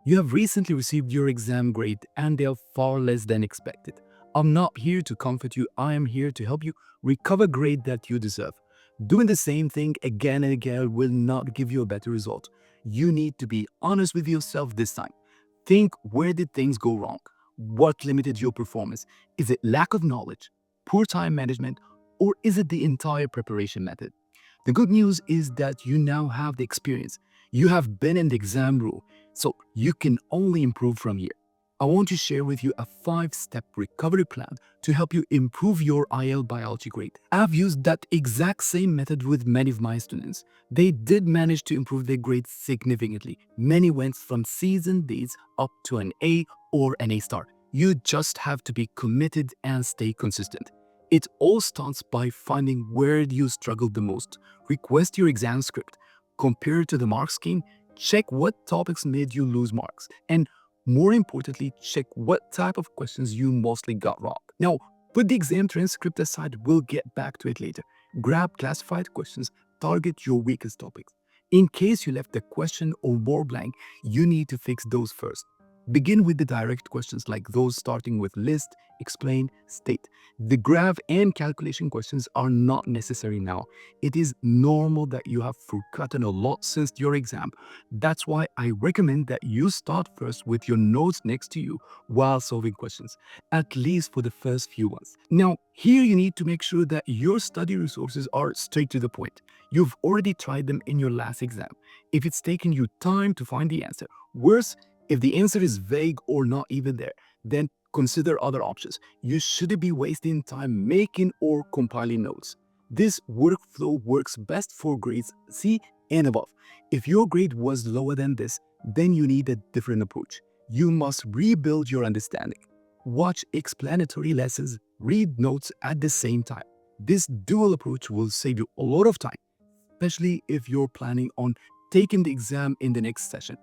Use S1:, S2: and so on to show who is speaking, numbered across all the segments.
S1: You have recently received your exam grade and they are far less than expected. I'm not here to comfort you, I am here to help you recover grade that you deserve. Doing the same thing again and again will not give you a better result. You need to be honest with yourself this time. Think, where did things go wrong? What limited your performance? Is it lack of knowledge, poor time management, or is it the entire preparation method? The good news is that you now have the experience. You have been in the exam room, so you can only improve from here. I want to share with you a 5-step recovery plan to help you improve your IAL biology grade. I've used that exact same method with many of my students. They did manage to improve their grades significantly. Many went from C's and D's up to an A or an A star. You just have to be committed and stay consistent. It all starts by finding where you struggled the most. Request your exam script, compare it to the mark scheme, check what topics made you lose marks, and more importantly, check what type of questions you mostly got wrong. Now, put the exam transcript aside, we'll get back to it later. Grab classified questions, target your weakest topics. In case you left a question or more blank, you need to fix those first. Begin with the direct questions like those starting with list, explain, state. The graph and calculation questions are not necessary now. It is normal that you have forgotten a lot since your exam. That's why I recommend that you start first with your notes next to you while solving questions, at least for the first few ones. Now, here you need to make sure that your study resources are straight to the point. You've already tried them in your last exam. If it's taken you time to find the answer, worse, if the answer is vague or not even there, then consider other options. You shouldn't be wasting time making or compiling notes. This workflow works best for grades C and above. If your grade was lower than this, then you need a different approach. You must rebuild your understanding. Watch explanatory lessons, read notes at the same time. This dual approach will save you a lot of time, especially if you're planning on taking the exam in the next session.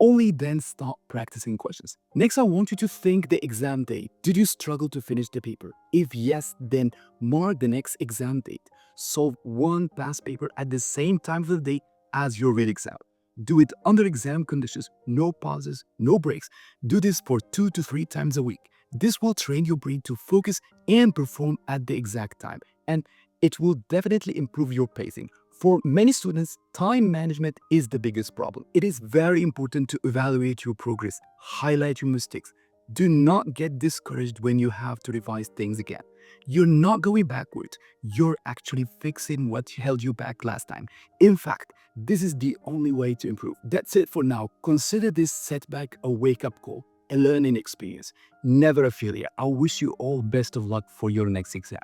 S1: Only then start practicing questions. Next, I want you to think the exam date. Did you struggle to finish the paper? If yes, then mark the next exam date. Solve one past paper at the same time of the day as your real exam. Do it under exam conditions, no pauses, no breaks. Do this for 2 to 3 times a week. This will train your brain to focus and perform at the exact time, and it will definitely improve your pacing. For many students, time management is the biggest problem. It is very important to evaluate your progress, highlight your mistakes. Do not get discouraged when you have to revise things again. You're not going backwards. You're actually fixing what held you back last time. In fact, this is the only way to improve. That's it for now. Consider this setback a wake-up call, a learning experience, never a failure. I wish you all best of luck for your next exam.